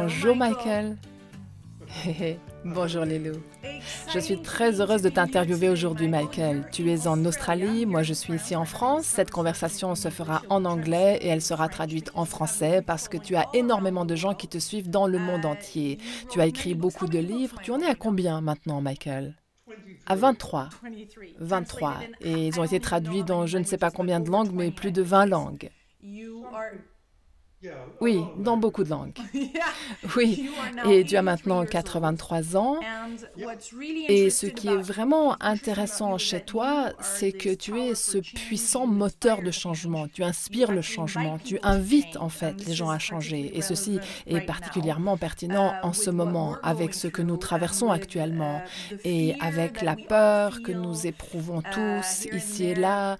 Bonjour Michael. Bonjour Lilou. Je suis très heureuse de t'interviewer aujourd'hui Michael. Tu es en Australie, moi je suis ici en France. Cette conversation se fera en anglais et elle sera traduite en français parce que tu as énormément de gens qui te suivent dans le monde entier. Tu as écrit beaucoup de livres. Tu en es à combien maintenant Michael? À 23. 23. Et ils ont été traduits dans je ne sais pas combien de langues, mais plus de 20 langues. Oui, dans beaucoup de langues. Oui, et tu as maintenant 83 ans. Et ce qui est vraiment intéressant chez toi, c'est que tu es ce puissant moteur de changement. Tu inspires le changement. Tu invites en fait les gens à changer. Et ceci est particulièrement pertinent en ce moment avec ce que nous traversons actuellement et avec la peur que nous éprouvons tous ici et là,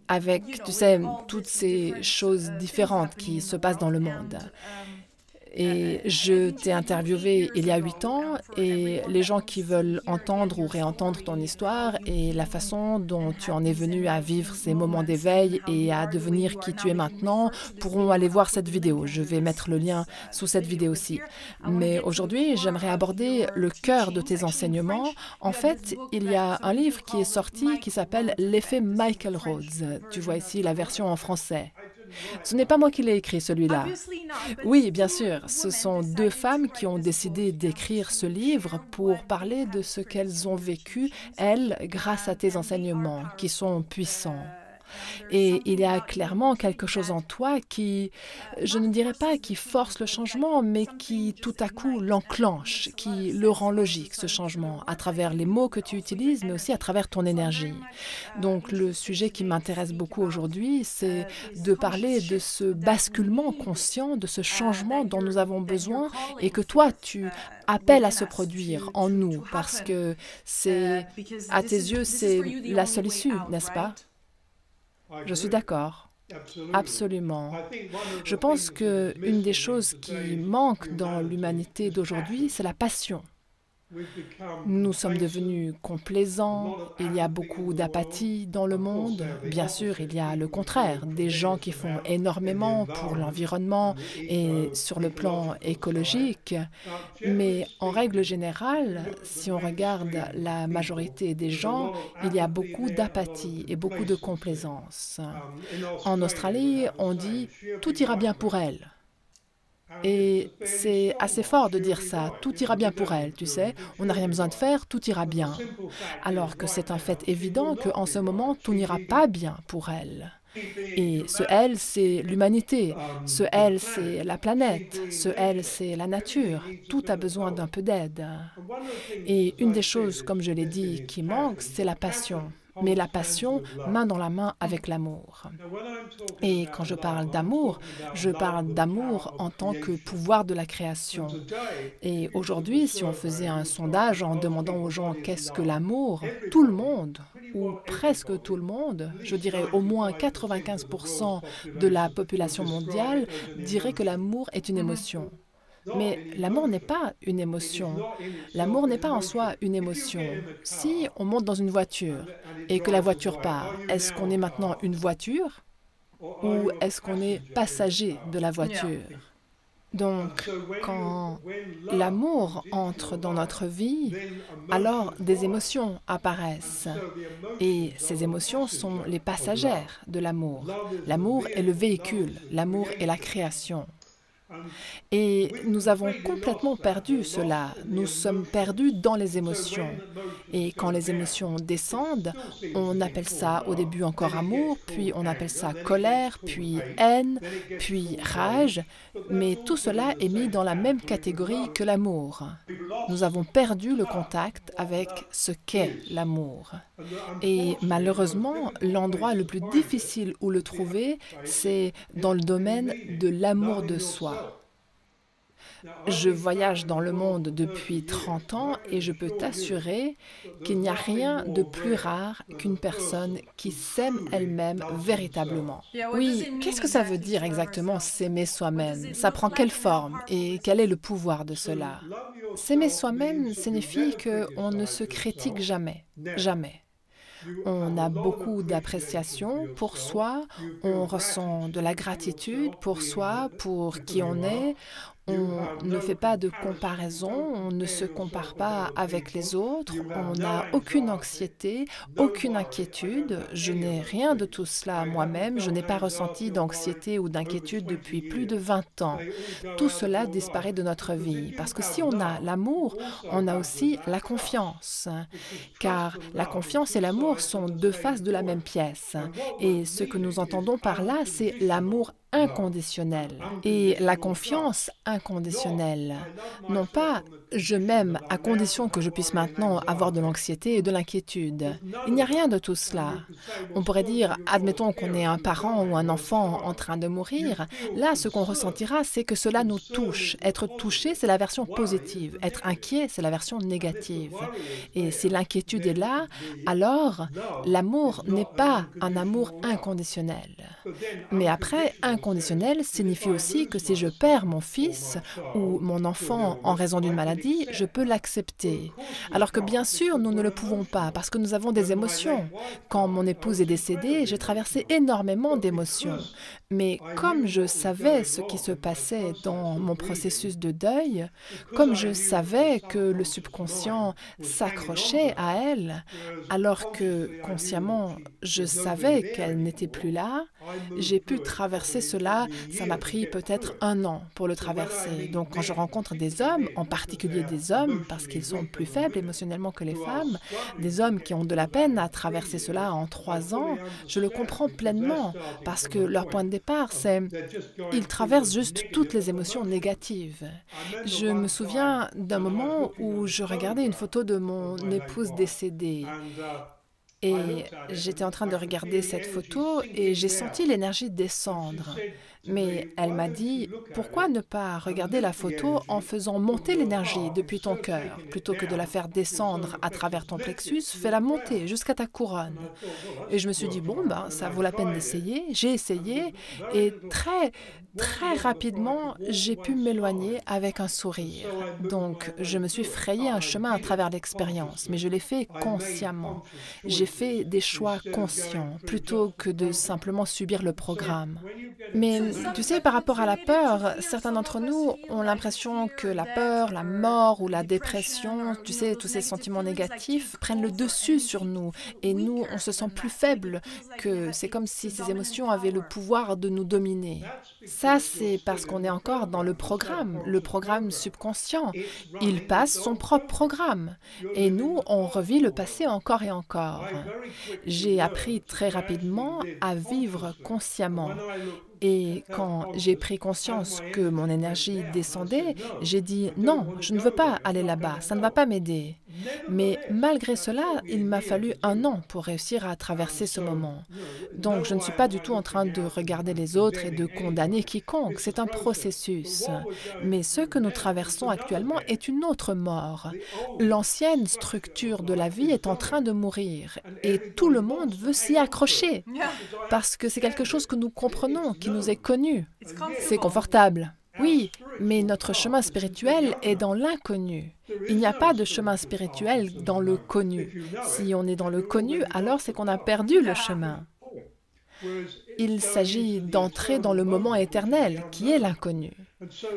avec, tu sais, toutes ces choses différentes qui se passent dans le monde. Et je t'ai interviewé il y a 8 ans et les gens qui veulent entendre ou réentendre ton histoire et la façon dont tu en es venu à vivre ces moments d'éveil et à devenir qui tu es maintenant pourront aller voir cette vidéo. Je vais mettre le lien sous cette vidéo-ci. Mais aujourd'hui, j'aimerais aborder le cœur de tes enseignements. En fait, il y a un livre qui est sorti qui s'appelle L'effet Michael Rhodes. Tu vois ici la version en français. Ce n'est pas moi qui l'ai écrit, celui-là. Oui, bien sûr, ce sont deux femmes qui ont décidé d'écrire ce livre pour parler de ce qu'elles ont vécu, elles, grâce à tes enseignements, qui sont puissants. Et il y a clairement quelque chose en toi qui, je ne dirais pas qui force le changement, mais qui tout à coup l'enclenche, qui le rend logique, ce changement, à travers les mots que tu utilises, mais aussi à travers ton énergie. Donc le sujet qui m'intéresse beaucoup aujourd'hui, c'est de parler de ce basculement conscient, de ce changement dont nous avons besoin et que toi, tu appelles à se produire en nous, parce que c'est, à tes yeux, c'est la seule issue, n'est-ce pas? Je suis d'accord. Absolument. Je pense qu'une des choses qui manque dans l'humanité d'aujourd'hui, c'est la passion. Nous sommes devenus complaisants, il y a beaucoup d'apathie dans le monde. Bien sûr, il y a le contraire, des gens qui font énormément pour l'environnement et sur le plan écologique. Mais en règle générale, si on regarde la majorité des gens, il y a beaucoup d'apathie et beaucoup de complaisance. En Australie, on dit « tout ira bien pour elle ». Et c'est assez fort de dire ça, tout ira bien pour elle, tu sais, on n'a rien besoin de faire, tout ira bien. Alors que c'est un fait évident qu'en ce moment, tout n'ira pas bien pour elle. Et ce elle, c'est l'humanité, ce elle, c'est la planète, ce elle, c'est la nature, tout a besoin d'un peu d'aide. Et une des choses, comme je l'ai dit, qui manque, c'est la passion. Mais la passion, main dans la main avec l'amour. Et quand je parle d'amour en tant que pouvoir de la création. Et aujourd'hui, si on faisait un sondage en demandant aux gens qu'est-ce que l'amour, tout le monde, ou presque tout le monde, je dirais au moins 95% de la population mondiale, dirait que l'amour est une émotion. Mais l'amour n'est pas une émotion. L'amour n'est pas en soi une émotion. Si on monte dans une voiture et que la voiture part, est-ce qu'on est maintenant une voiture ou est-ce qu'on est passager de la voiture? Donc, quand l'amour entre dans notre vie, alors des émotions apparaissent. Et ces émotions sont les passagères de l'amour. L'amour est le véhicule, l'amour est la création. Et nous avons complètement perdu cela. Nous sommes perdus dans les émotions. Et quand les émotions descendent, on appelle ça au début encore amour, puis on appelle ça colère, puis haine, puis rage. Mais tout cela est mis dans la même catégorie que l'amour. Nous avons perdu le contact avec ce qu'est l'amour. Et malheureusement, l'endroit le plus difficile où le trouver, c'est dans le domaine de l'amour de soi. Je voyage dans le monde depuis 30 ans et je peux t'assurer qu'il n'y a rien de plus rare qu'une personne qui s'aime elle-même véritablement. Oui, qu'est-ce que ça veut dire exactement s'aimer soi-même? Ça prend quelle forme et quel est le pouvoir de cela? S'aimer soi-même signifie qu'on ne se critique jamais, jamais. On a beaucoup d'appréciation pour soi, on ressent de la gratitude pour soi, pour qui on est, On ne fait pas de comparaison, on ne se compare pas avec les autres, on n'a aucune anxiété, aucune inquiétude. Je n'ai rien de tout cela moi-même, je n'ai pas ressenti d'anxiété ou d'inquiétude depuis plus de 20 ans. Tout cela disparaît de notre vie, parce que si on a l'amour, on a aussi la confiance, car la confiance et l'amour sont deux faces de la même pièce. Et ce que nous entendons par là, c'est l'amour inconditionnel et la confiance inconditionnelle. Non pas je m'aime à condition que je puisse maintenant avoir de l'anxiété et de l'inquiétude. Il n'y a rien de tout cela. On pourrait dire, admettons qu'on est un parent ou un enfant en train de mourir, là ce qu'on ressentira c'est que cela nous touche. Être touché c'est la version positive, être inquiet c'est la version négative. Et si l'inquiétude est là, alors l'amour n'est pas un amour inconditionnel. Mais après, inconditionnel signifie aussi que si je perds mon fils ou mon enfant en raison d'une maladie, je peux l'accepter. Alors que bien sûr, nous ne le pouvons pas parce que nous avons des émotions. Quand mon épouse est décédée, j'ai traversé énormément d'émotions. Mais comme je savais ce qui se passait dans mon processus de deuil, comme je savais que le subconscient s'accrochait à elle, alors que consciemment je savais qu'elle n'était plus là, j'ai pu traverser cela, ça m'a pris peut-être 1 an pour le traverser. Donc quand je rencontre des hommes, en particulier des hommes, parce qu'ils sont plus faibles émotionnellement que les femmes, des hommes qui ont de la peine à traverser cela en 3 ans, je le comprends pleinement, parce que leur point de départ, c'est ils traversent juste toutes les émotions négatives. Je me souviens d'un moment où je regardais une photo de mon épouse décédée. Et j'étais en train de regarder cette photo et j'ai senti l'énergie descendre. Mais elle m'a dit, pourquoi ne pas regarder la photo en faisant monter l'énergie depuis ton cœur, plutôt que de la faire descendre à travers ton plexus, fais-la monter jusqu'à ta couronne. Et je me suis dit, bon, ben, ça vaut la peine d'essayer. J'ai essayé et très rapidement, j'ai pu m'éloigner avec un sourire. Donc, je me suis frayé un chemin à travers l'expérience, mais je l'ai fait consciemment. J'ai fait des choix conscients, plutôt que de simplement subir le programme. Mais tu sais, par rapport à la peur, certains d'entre nous ont l'impression que la peur, la mort ou la dépression, tu sais, tous ces sentiments négatifs prennent le dessus sur nous. Et nous, on se sent plus faible, que c'est comme si ces émotions avaient le pouvoir de nous dominer. Ça, c'est parce qu'on est encore dans le programme subconscient. Il passe son propre programme. Et nous, on revit le passé encore et encore. J'ai appris très rapidement à vivre consciemment. Et quand j'ai pris conscience que mon énergie descendait, j'ai dit « Non, je ne veux pas aller là-bas, ça ne va pas m'aider ». Mais malgré cela, il m'a fallu 1 an pour réussir à traverser ce moment. Donc, je ne suis pas du tout en train de regarder les autres et de condamner quiconque. C'est un processus. Mais ce que nous traversons actuellement est une autre mort. L'ancienne structure de la vie est en train de mourir et tout le monde veut s'y accrocher parce que c'est quelque chose que nous comprenons, qui nous est connu. C'est confortable. Oui, mais notre chemin spirituel est dans l'inconnu. Il n'y a pas de chemin spirituel dans le connu. Si on est dans le connu, alors c'est qu'on a perdu le chemin. Il s'agit d'entrer dans le moment éternel, qui est l'inconnu.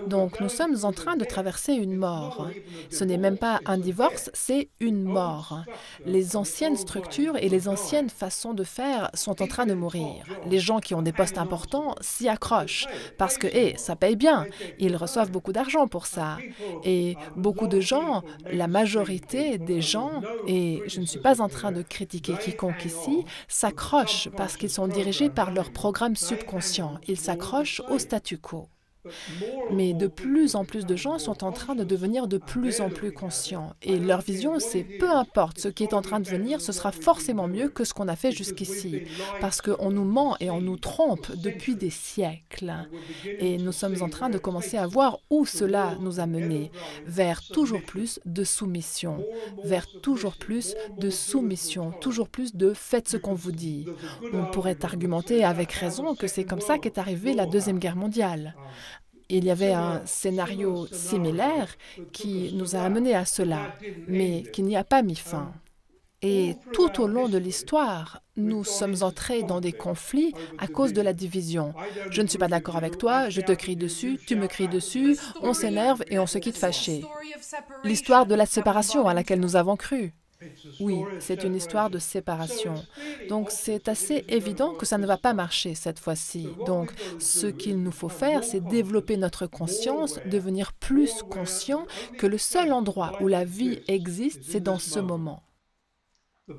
Donc nous sommes en train de traverser une mort. Ce n'est même pas un divorce, c'est une mort. Les anciennes structures et les anciennes façons de faire sont en train de mourir. Les gens qui ont des postes importants s'y accrochent parce que, ça paye bien. Ils reçoivent beaucoup d'argent pour ça. Et beaucoup de gens, la majorité des gens, et je ne suis pas en train de critiquer quiconque ici, s'accrochent parce qu'ils sont dirigés par leur programme subconscient. Ils s'accrochent au statu quo. Mais de plus en plus de gens sont en train de devenir de plus en plus conscients. Et leur vision, c'est peu importe ce qui est en train de venir, ce sera forcément mieux que ce qu'on a fait jusqu'ici. Parce qu'on nous ment et on nous trompe depuis des siècles. Et nous sommes en train de commencer à voir où cela nous a menés. Vers toujours plus de soumission. Vers toujours plus de soumission. Toujours plus de faites ce qu'on vous dit. On pourrait argumenter avec raison que c'est comme ça qu'est arrivée la Deuxième Guerre mondiale. Il y avait un scénario similaire qui nous a amenés à cela, mais qui n'y a pas mis fin. Et tout au long de l'histoire, nous sommes entrés dans des conflits à cause de la division. Je ne suis pas d'accord avec toi, je te crie dessus, tu me cries dessus, on s'énerve et on se quitte fâché. L'histoire de la séparation à laquelle nous avons cru. Oui, c'est une histoire de séparation. Donc, c'est assez évident que ça ne va pas marcher cette fois-ci. Donc, ce qu'il nous faut faire, c'est développer notre conscience, devenir plus conscient que le seul endroit où la vie existe, c'est dans ce moment.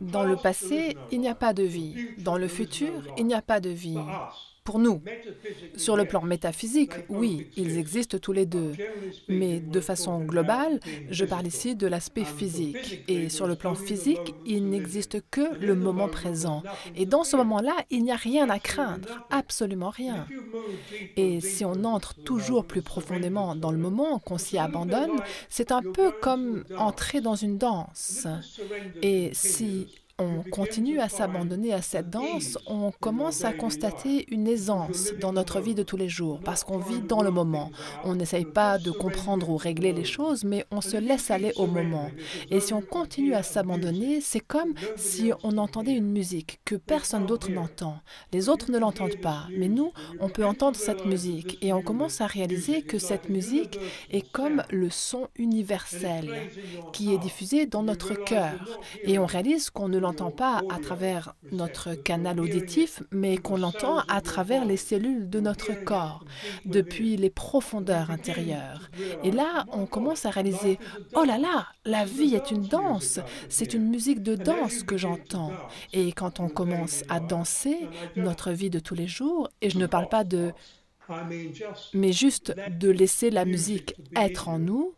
Dans le passé, il n'y a pas de vie. Dans le futur, il n'y a pas de vie. Pour nous. Sur le plan métaphysique, oui, ils existent tous les deux. Mais de façon globale, je parle ici de l'aspect physique. Et sur le plan physique, il n'existe que le moment présent. Et dans ce moment-là, il n'y a rien à craindre, absolument rien. Et si on entre toujours plus profondément dans le moment, qu'on s'y abandonne, c'est un peu comme entrer dans une danse. Et si on continue à s'abandonner à cette danse, on commence à constater une aisance dans notre vie de tous les jours, parce qu'on vit dans le moment. On n'essaye pas de comprendre ou régler les choses, mais on se laisse aller au moment. Et si on continue à s'abandonner, c'est comme si on entendait une musique que personne d'autre n'entend. Les autres ne l'entendent pas, mais nous, on peut entendre cette musique, et on commence à réaliser que cette musique est comme le son universel qui est diffusé dans notre cœur. Et on réalise qu'on ne l'entend pas à travers notre canal auditif, mais qu'on l'entend à travers les cellules de notre corps, depuis les profondeurs intérieures. Et là, on commence à réaliser, oh là là, la vie est une danse, c'est une musique de danse que j'entends. Et quand on commence à danser notre vie de tous les jours, et je ne parle pas mais juste de laisser la musique être en nous,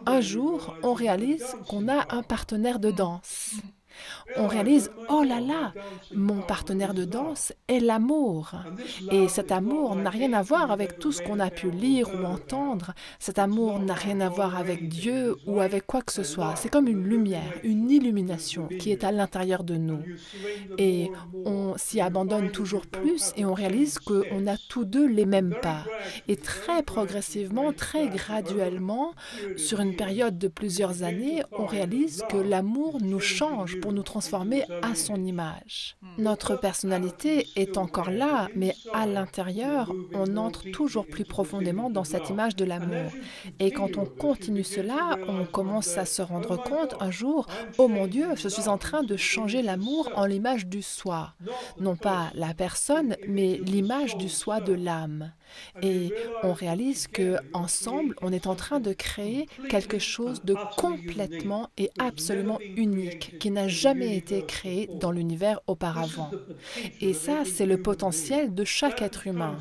un jour, on réalise qu'on a un partenaire de danse. On réalise, oh là là, mon partenaire de danse est l'amour. Et cet amour n'a rien à voir avec tout ce qu'on a pu lire ou entendre. Cet amour n'a rien à voir avec Dieu ou avec quoi que ce soit. C'est comme une lumière, une illumination qui est à l'intérieur de nous. Et on s'y abandonne toujours plus et on réalise qu'on a tous deux les mêmes pas. Et très progressivement, très graduellement, sur une période de plusieurs années, on réalise que l'amour nous change pour nous transformer à son image. Notre personnalité est encore là, mais à l'intérieur, on entre toujours plus profondément dans cette image de l'amour. Et quand on continue cela, on commence à se rendre compte un jour, oh mon Dieu, je suis en train de changer l'amour en l'image du soi. Non pas la personne, mais l'image du soi de l'âme. Et on réalise que ensemble, on est en train de créer quelque chose de complètement et absolument unique, qui n'a jamais été créé dans l'univers auparavant. Et ça, c'est le potentiel de chaque être humain.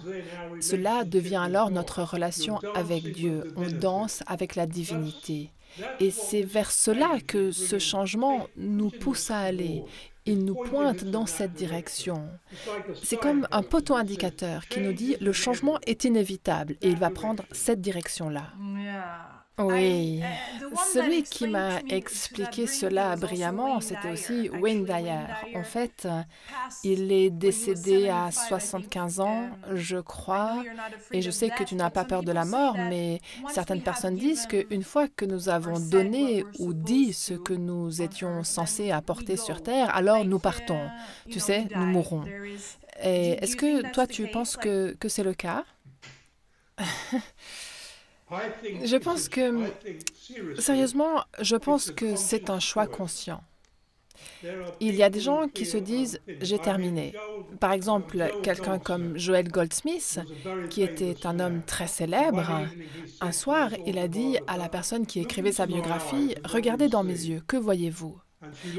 Cela devient alors notre relation avec Dieu. On danse avec la divinité. Et c'est vers cela que ce changement nous pousse à aller. Il nous pointe dans cette direction. C'est comme un poteau indicateur qui nous dit « le changement est inévitable » et il va prendre cette direction-là. Oui, celui qui m'a expliqué cela brillamment, c'était aussi Wayne Dyer. En fait, il est décédé à 75 ans, je crois, et je sais que tu n'as pas peur de la mort, mais certaines personnes disent qu'une fois que nous avons donné ou dit ce que nous étions censés apporter sur Terre, alors nous partons. Tu sais, nous mourrons. Et est-ce que toi, tu penses que c'est le cas? Je pense que, sérieusement, je pense que c'est un choix conscient. Il y a des gens qui se disent « j'ai terminé ». Par exemple, quelqu'un comme Joel Goldsmith, qui était un homme très célèbre, un soir, il a dit à la personne qui écrivait sa biographie « Regardez dans mes yeux, que voyez-vous »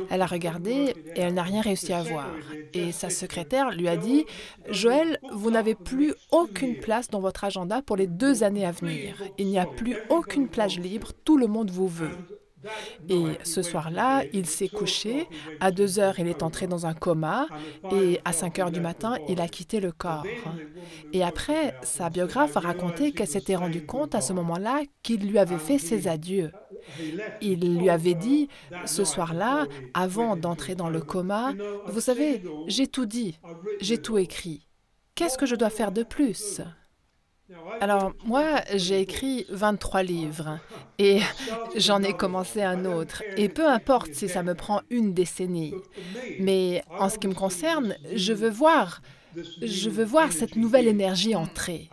Elle a regardé et elle n'a rien réussi à voir. Et sa secrétaire lui a dit « Joël, vous n'avez plus aucune place dans votre agenda pour les 2 années à venir. Il n'y a plus aucune plage libre, tout le monde vous veut. » Et ce soir-là, il s'est couché. À 2 heures, il est entré dans un coma. Et à 5 heures du matin, il a quitté le corps. Et après, sa biographe a raconté qu'elle s'était rendue compte à ce moment-là qu'il lui avait fait ses adieux. Il lui avait dit, ce soir-là, avant d'entrer dans le coma, « Vous savez, j'ai tout dit, j'ai tout écrit. Qu'est-ce que je dois faire de plus ?» Alors, moi, j'ai écrit 23 livres et j'en ai commencé un autre. Et peu importe si ça me prend une décennie. Mais en ce qui me concerne, je veux voir cette nouvelle énergie entrer.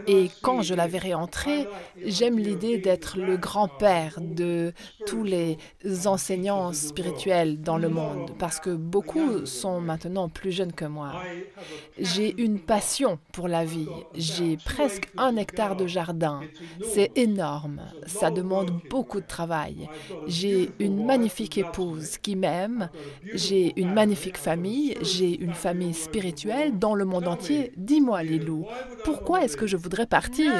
Et quand je la verrai entrer, j'aime l'idée d'être le grand-père de tous les enseignants spirituels dans le monde, parce que beaucoup sont maintenant plus jeunes que moi. J'ai une passion pour la vie. J'ai presque 1 hectare de jardin. C'est énorme. Ça demande beaucoup de travail. J'ai une magnifique épouse qui m'aime. J'ai une magnifique famille. J'ai une famille spirituelle dans le monde entier. Dis-moi, Lilou, pourquoi est-ce que je voudrais partir?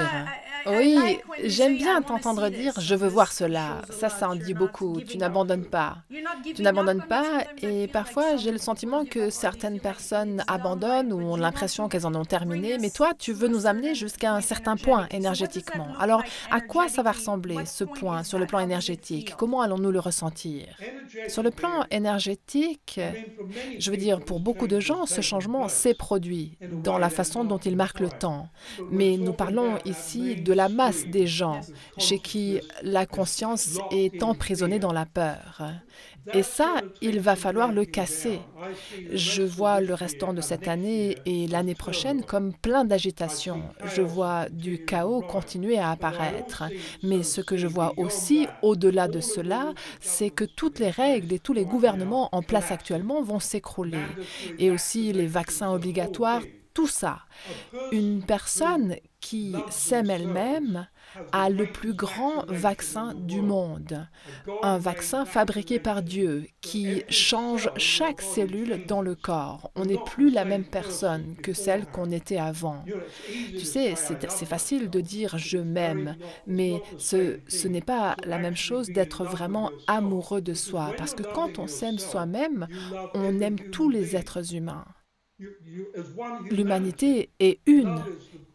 Oui, j'aime bien t'entendre dire « je veux voir cela ». Ça en dit beaucoup. Tu n'abandonnes pas. Tu n'abandonnes pas et parfois j'ai le sentiment que certaines personnes abandonnent ou ont l'impression qu'elles en ont terminé, mais toi, tu veux nous amener jusqu'à un certain point énergétiquement. Alors, à quoi ça va ressembler, ce point, sur le plan énergétique? Comment allons-nous le ressentir? Sur le plan énergétique, je veux dire, pour beaucoup de gens, ce changement s'est produit dans la façon dont il marque le temps. Mais nous parlons ici de la masse des gens chez qui la conscience est emprisonnée dans la peur. Et ça, il va falloir le casser. Je vois le restant de cette année et l'année prochaine comme plein d'agitation. Je vois du chaos continuer à apparaître. Mais ce que je vois aussi, au-delà de cela, c'est que toutes les règles et tous les gouvernements en place actuellement vont s'écrouler. Et aussi les vaccins obligatoires, tout ça. Une personne qui s'aime elle-même a le plus grand vaccin du monde. Un vaccin fabriqué par Dieu qui change chaque cellule dans le corps. On n'est plus la même personne que celle qu'on était avant. Tu sais, c'est facile de dire « je m'aime », mais ce n'est pas la même chose d'être vraiment amoureux de soi. Parce que quand on s'aime soi-même, on aime tous les êtres humains. L'humanité est une.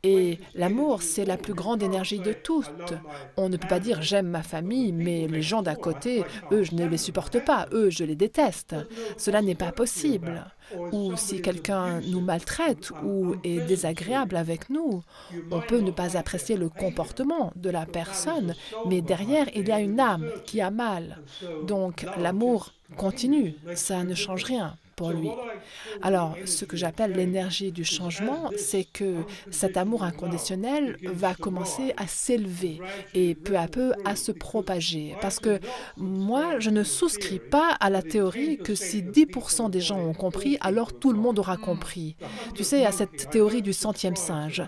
Et l'amour, c'est la plus grande énergie de toutes. On ne peut pas dire « j'aime ma famille », mais les gens d'à côté, eux, je ne les supporte pas, eux, je les déteste. Cela n'est pas possible. Ou si quelqu'un nous maltraite ou est désagréable avec nous, on peut ne pas apprécier le comportement de la personne, mais derrière, il y a une âme qui a mal. Donc l'amour continue, ça ne change rien pour lui. Alors, ce que j'appelle l'énergie du changement, c'est que cet amour inconditionnel va commencer à s'élever et peu à peu à se propager. Parce que moi, je ne souscris pas à la théorie que si 10% des gens ont compris, alors tout le monde aura compris. Tu sais, à cette théorie du 100e singe,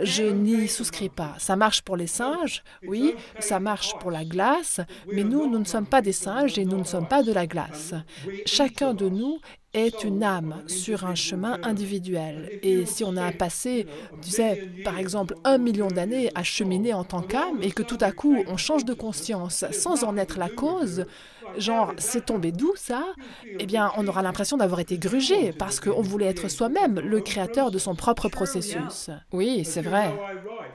je n'y souscris pas. Ça marche pour les singes, oui, ça marche pour la glace, mais nous ne sommes pas des singes et nous ne sommes pas de la glace. Chacun de nous est une âme sur un chemin individuel. Et si on a passé, tu sais, par exemple, 1 million d'années à cheminer en tant qu'âme et que tout à coup on change de conscience sans en être la cause, genre, c'est tombé d'où ça? Eh bien, on aura l'impression d'avoir été grugé parce qu'on voulait être soi-même le créateur de son propre processus. Oui, c'est vrai.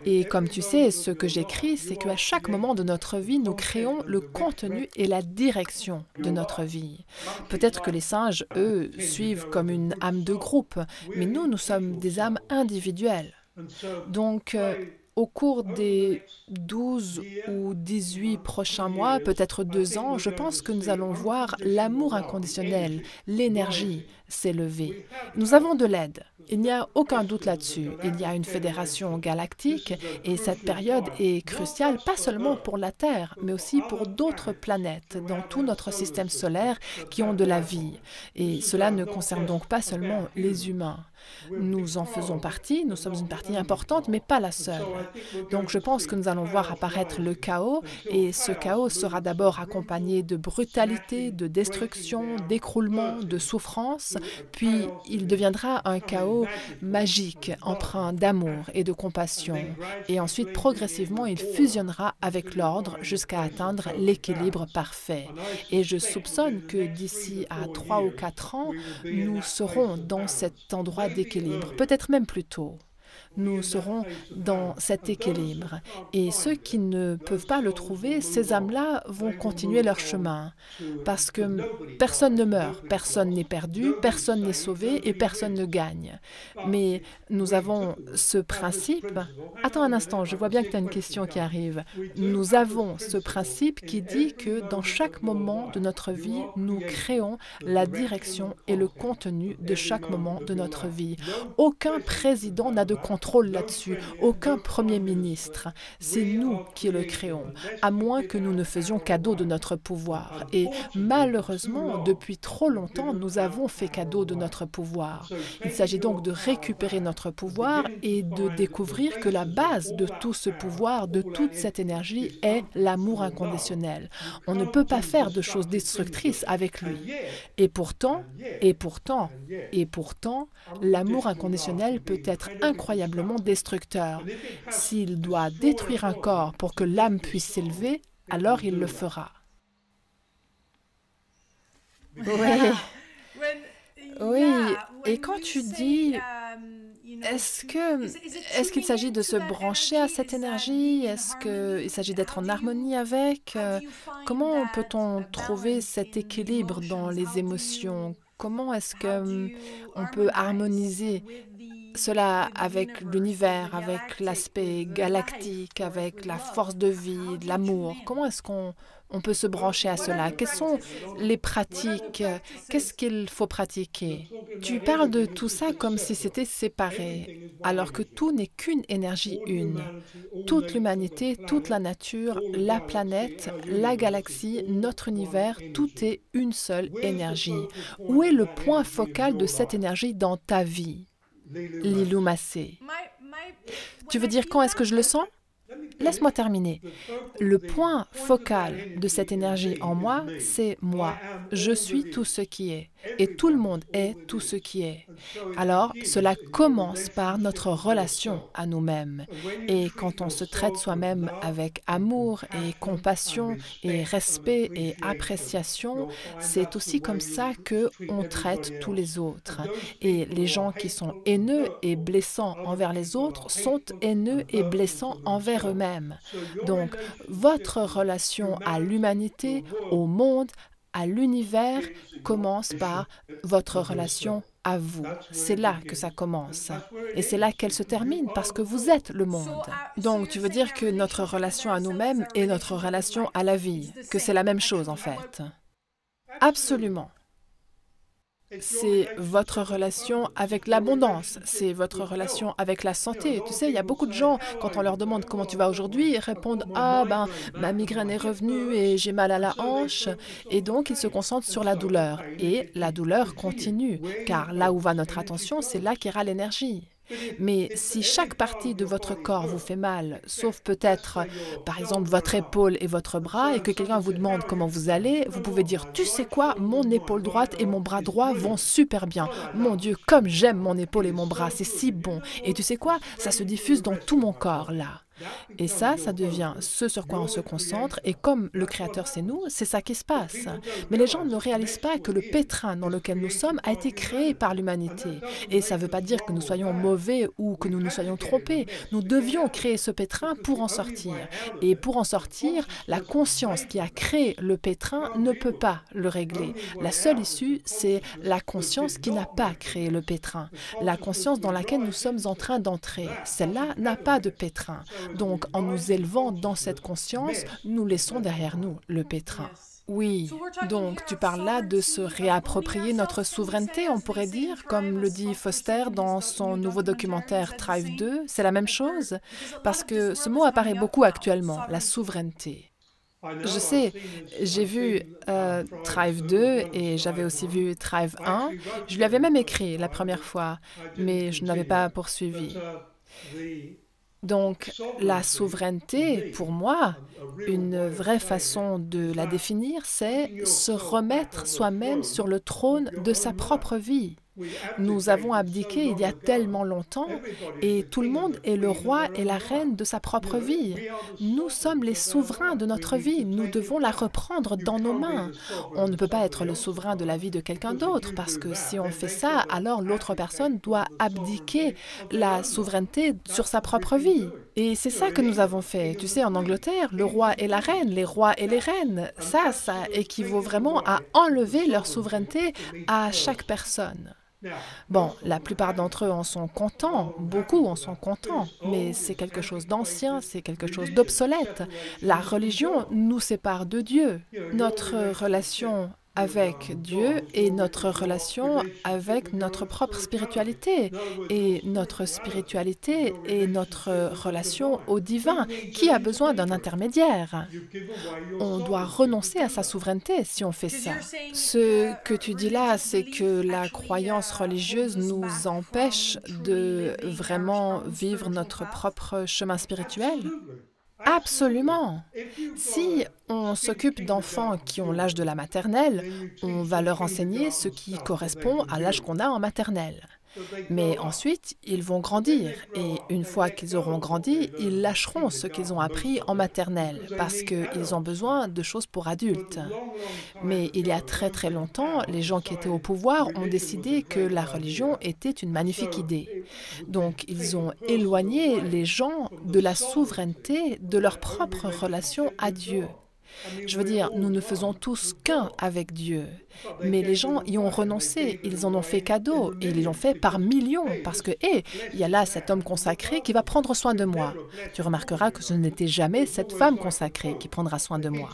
Et comme tu sais, ce que j'écris, c'est qu'à chaque moment de notre vie, nous créons le contenu et la direction de notre vie. Peut-être que les singes, eux, suivent comme une âme de groupe, mais nous sommes des âmes individuelles. Donc, au cours des 12 ou 18 prochains mois, peut-être 2 ans, je pense que nous allons voir l'amour inconditionnel, l'énergie s'élever. Nous avons de l'aide. Il n'y a aucun doute là-dessus. Il y a une fédération galactique et cette période est cruciale, pas seulement pour la Terre, mais aussi pour d'autres planètes dans tout notre système solaire qui ont de la vie. Et cela ne concerne donc pas seulement les humains. Nous en faisons partie, nous sommes une partie importante, mais pas la seule. Donc je pense que nous allons voir apparaître le chaos, et ce chaos sera d'abord accompagné de brutalité, de destruction, d'écroulement, de souffrance, puis il deviendra un chaos magique, empreint d'amour et de compassion, et ensuite progressivement il fusionnera avec l'ordre jusqu'à atteindre l'équilibre parfait. Et je soupçonne que d'ici à 3 ou 4 ans, nous serons dans cet endroit d'équilibre, peut-être même plus tôt. Nous serons dans cet équilibre. Et ceux qui ne peuvent pas le trouver, ces âmes-là vont continuer leur chemin. Parce que personne ne meurt, personne n'est perdu, personne n'est sauvé et personne ne gagne. Mais nous avons ce principe. Attends un instant, je vois bien que tu as une question qui arrive. Nous avons ce principe qui dit que dans chaque moment de notre vie, nous créons la direction et le contenu de chaque moment de notre vie. Aucun président n'a de contrôle là-dessus, aucun premier ministre. C'est nous qui le créons, à moins que nous ne faisions cadeau de notre pouvoir. Et malheureusement, depuis trop longtemps, nous avons fait cadeau de notre pouvoir. Il s'agit donc de récupérer notre pouvoir et de découvrir que la base de tout ce pouvoir, de toute cette énergie, est l'amour inconditionnel. On ne peut pas faire de choses destructrices avec lui. Et pourtant, l'amour inconditionnel peut être incroyablement destructeur. S'il doit détruire un corps pour que l'âme puisse s'élever, alors il le fera. Oui, et quand tu dis, est-ce qu'il s'agit de se brancher à cette énergie? Est-ce qu'il s'agit d'être en harmonie avec? Comment peut-on trouver cet équilibre dans les émotions? Comment est-ce qu'on peut harmoniser cela avec l'univers, avec l'aspect galactique, avec la force de vie, de l'amour? Comment est-ce qu'on peut se brancher à cela? Quelles sont les pratiques? Qu'est-ce qu'il faut pratiquer? Tu parles de tout ça comme si c'était séparé, alors que tout n'est qu'une énergie une. Toute l'humanité, toute la nature, la planète, la galaxie, notre univers, tout est une seule énergie. Où est le point focal de cette énergie dans ta vie? Lilou Massé. Tu veux dire quand est-ce que je le sens? Laisse-moi terminer. Le point focal de cette énergie en moi, c'est moi. Je suis tout ce qui est. Et tout le monde est tout ce qui est. Alors, cela commence par notre relation à nous-mêmes. Et quand on se traite soi-même avec amour et compassion et respect et appréciation, c'est aussi comme ça qu'on traite tous les autres. Et les gens qui sont haineux et blessants envers les autres sont haineux et blessants envers eux-mêmes. Donc, votre relation à l'humanité, au monde, à l'univers commence par votre relation à vous. C'est là que ça commence. Et c'est là qu'elle se termine, parce que vous êtes le monde. Donc, tu veux dire que notre relation à nous-mêmes est notre relation à la vie, que c'est la même chose en fait. Absolument. C'est votre relation avec l'abondance, c'est votre relation avec la santé. Tu sais, il y a beaucoup de gens, quand on leur demande comment tu vas aujourd'hui, ils répondent « Ah, ben, ma migraine est revenue et j'ai mal à la hanche ». Et donc, ils se concentrent sur la douleur. Et la douleur continue, car là où va notre attention, c'est là qu'ira l'énergie. Mais si chaque partie de votre corps vous fait mal, sauf peut-être, par exemple, votre épaule et votre bras, et que quelqu'un vous demande comment vous allez, vous pouvez dire « Tu sais quoi, mon épaule droite et mon bras droit vont super bien. Mon Dieu, comme j'aime mon épaule et mon bras, c'est si bon. Et tu sais quoi, ça se diffuse dans tout mon corps, là. » Et ça devient ce sur quoi on se concentre, et comme le Créateur c'est nous, c'est ça qui se passe. Mais les gens ne réalisent pas que le pétrin dans lequel nous sommes a été créé par l'humanité. Et ça ne veut pas dire que nous soyons mauvais ou que nous nous soyons trompés. Nous devions créer ce pétrin pour en sortir. Et pour en sortir, la conscience qui a créé le pétrin ne peut pas le régler. La seule issue, c'est la conscience qui n'a pas créé le pétrin. La conscience dans laquelle nous sommes en train d'entrer. Celle-là n'a pas de pétrin. Donc, en nous élevant dans cette conscience, nous laissons derrière nous le pétrin. Oui, donc tu parles là de se réapproprier notre souveraineté, on pourrait dire, comme le dit Foster dans son nouveau documentaire Thrive 2, c'est la même chose? Parce que ce mot apparaît beaucoup actuellement, la souveraineté. Je sais, j'ai vu Thrive 2 et j'avais aussi vu Thrive 1. Je lui avais même écrit la première fois, mais je ne l'avais pas poursuivi. Donc, la souveraineté, pour moi, une vraie façon de la définir, c'est se remettre soi-même sur le trône de sa propre vie. Nous avons abdiqué il y a tellement longtemps et tout le monde est le roi et la reine de sa propre vie. Nous sommes les souverains de notre vie. Nous devons la reprendre dans nos mains. On ne peut pas être le souverain de la vie de quelqu'un d'autre parce que si on fait ça, alors l'autre personne doit abdiquer la souveraineté sur sa propre vie. Et c'est ça que nous avons fait. Tu sais, en Angleterre, le roi et la reine, les rois et les reines, ça équivaut vraiment à enlever leur souveraineté à chaque personne. Bon, la plupart d'entre eux en sont contents, beaucoup en sont contents, mais c'est quelque chose d'ancien, c'est quelque chose d'obsolète. La religion nous sépare de Dieu. Notre relation avec Dieu et notre relation avec notre propre spiritualité. Et notre spiritualité est notre relation au divin, qui a besoin d'un intermédiaire. On doit renoncer à sa souveraineté si on fait ça. Ce que tu dis là, c'est que la croyance religieuse nous empêche de vraiment vivre notre propre chemin spirituel. Absolument. Si on s'occupe d'enfants qui ont l'âge de la maternelle, on va leur enseigner ce qui correspond à l'âge qu'on a en maternelle. Mais ensuite, ils vont grandir et une fois qu'ils auront grandi, ils lâcheront ce qu'ils ont appris en maternelle parce qu'ils ont besoin de choses pour adultes. Mais il y a très très longtemps, les gens qui étaient au pouvoir ont décidé que la religion était une magnifique idée. Donc, ils ont éloigné les gens de la souveraineté de leur propre relation à Dieu. Je veux dire, nous ne faisons tous qu'un avec Dieu. Mais les gens y ont renoncé, ils en ont fait cadeau, et ils l'ont fait par millions, parce que, il y a là cet homme consacré qui va prendre soin de moi. Tu remarqueras que ce n'était jamais cette femme consacrée qui prendra soin de moi.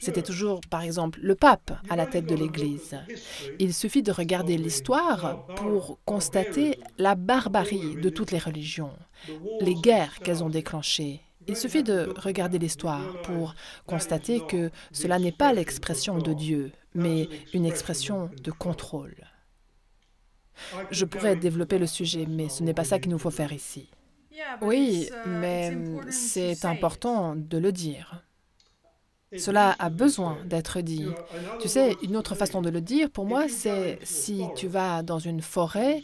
C'était toujours, par exemple, le pape à la tête de l'Église. Il suffit de regarder l'histoire pour constater la barbarie de toutes les religions, les guerres qu'elles ont déclenchées. Il suffit de regarder l'histoire pour constater que cela n'est pas l'expression de Dieu, mais une expression de contrôle. Je pourrais développer le sujet, mais ce n'est pas ça qu'il nous faut faire ici. Oui, mais c'est important de le dire. Cela a besoin d'être dit. Tu sais, une autre façon de le dire, pour moi, c'est si tu vas dans une forêt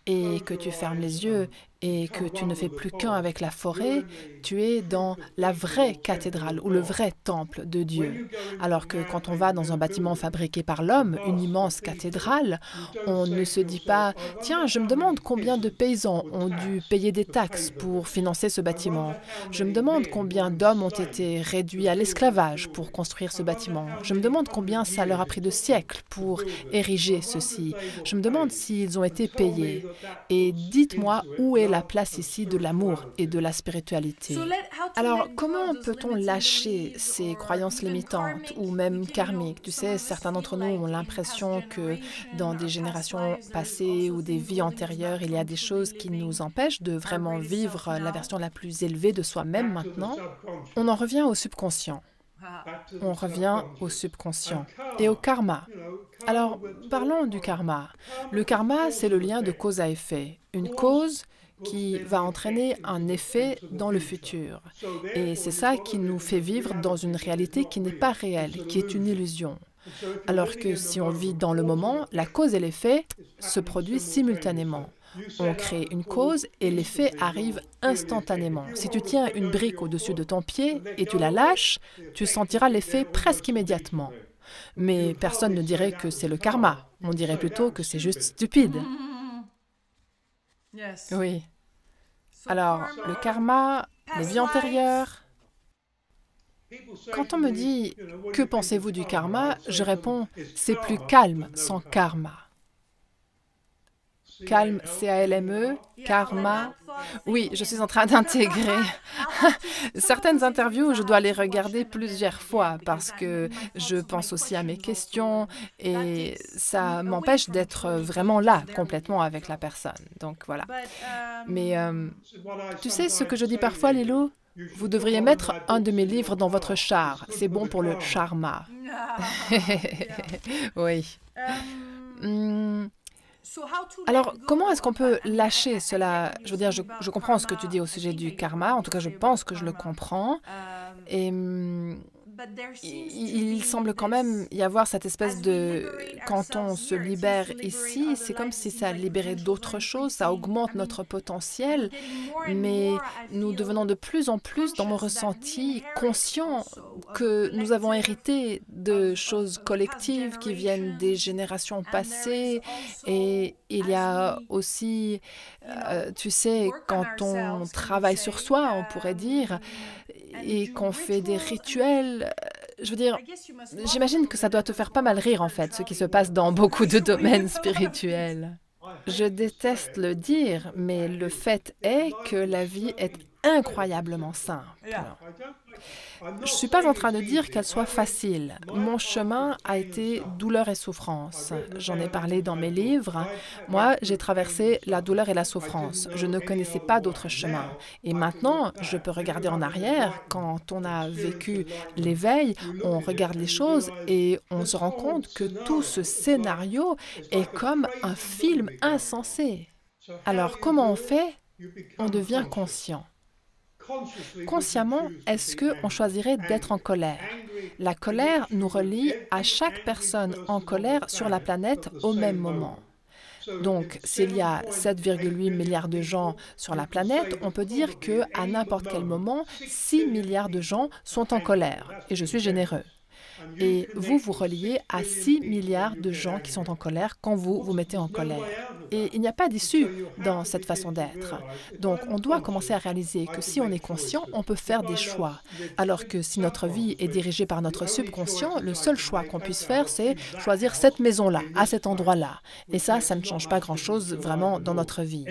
et que tu fermes les yeux et que tu ne fais plus qu'un avec la forêt, tu es dans la vraie cathédrale ou le vrai temple de Dieu. Alors que quand on va dans un bâtiment fabriqué par l'homme, une immense cathédrale, on ne se dit pas « Tiens, je me demande combien de paysans ont dû payer des taxes pour financer ce bâtiment. Je me demande combien d'hommes ont été réduits à l'esclavage pour construire ce bâtiment. Je me demande combien ça leur a pris de siècles pour ériger ceci. Je me demande s'ils ont été payés. Et dites-moi où est la place ici de l'amour et de la spiritualité. Alors, comment peut-on lâcher ces croyances limitantes ou même karmiques? Tu sais, certains d'entre nous ont l'impression que dans des générations passées ou des vies antérieures, il y a des choses qui nous empêchent de vraiment vivre la version la plus élevée de soi-même maintenant. On en revient au subconscient. On revient au subconscient et au karma. Alors, parlons du karma. Le karma, c'est le lien de cause à effet. Une cause qui va entraîner un effet dans le futur. Et c'est ça qui nous fait vivre dans une réalité qui n'est pas réelle, qui est une illusion. Alors que si on vit dans le moment, la cause et l'effet se produisent simultanément. On crée une cause et l'effet arrive instantanément. Si tu tiens une brique au-dessus de ton pied et tu la lâches, tu sentiras l'effet presque immédiatement. Mais personne ne dirait que c'est le karma. On dirait plutôt que c'est juste stupide. Oui. Alors, le karma, les vies antérieures. Quand on me dit « Que pensez-vous du karma ?», je réponds « C'est plus calme sans karma ». Calme, C-A-L-M-E, karma. Oui, je suis en train d'intégrer. Certaines interviews, je dois les regarder plusieurs fois parce que je pense aussi à mes questions et ça m'empêche d'être vraiment là, complètement avec la personne. Donc voilà. Mais tu sais ce que je dis parfois, Lilou? Vous devriez mettre un de mes livres dans votre char. C'est bon pour le charma. Oui. Alors, comment est-ce qu'on peut lâcher cela? Je veux dire, je comprends ce que tu dis au sujet du karma. En tout cas, je pense que je le comprends. Et il semble quand même y avoir cette espèce de... Quand on se libère ici, c'est comme si ça libérait d'autres choses, ça augmente notre potentiel, mais nous devenons de plus en plus, dans mon ressenti, conscients que nous avons hérité de choses collectives qui viennent des générations passées, et il y a aussi, tu sais, quand on travaille sur soi, on pourrait dire, et qu'on fait des rituels, je veux dire, j'imagine que ça doit te faire pas mal rire en fait, ce qui se passe dans beaucoup de domaines spirituels. Je déteste le dire, mais le fait est que la vie est incroyablement simple. Je ne suis pas en train de dire qu'elle soit facile. Mon chemin a été douleur et souffrance. J'en ai parlé dans mes livres. Moi, j'ai traversé la douleur et la souffrance. Je ne connaissais pas d'autre chemin. Et maintenant, je peux regarder en arrière. Quand on a vécu l'éveil, on regarde les choses et on se rend compte que tout ce scénario est comme un film insensé. Alors, comment on fait? On devient conscient. Consciemment, est-ce qu'on choisirait d'être en colère? La colère nous relie à chaque personne en colère sur la planète au même moment. Donc, s'il y a 7,8 milliards de gens sur la planète, on peut dire qu'à n'importe quel moment, 6 milliards de gens sont en colère. Et je suis généreux. Et vous vous reliez à 6 milliards de gens qui sont en colère quand vous vous mettez en colère. Et il n'y a pas d'issue dans cette façon d'être. Donc, on doit commencer à réaliser que si on est conscient, on peut faire des choix. Alors que si notre vie est dirigée par notre subconscient, le seul choix qu'on puisse faire, c'est choisir cette maison-là, à cet endroit-là. Et ça ne change pas grand-chose vraiment dans notre vie.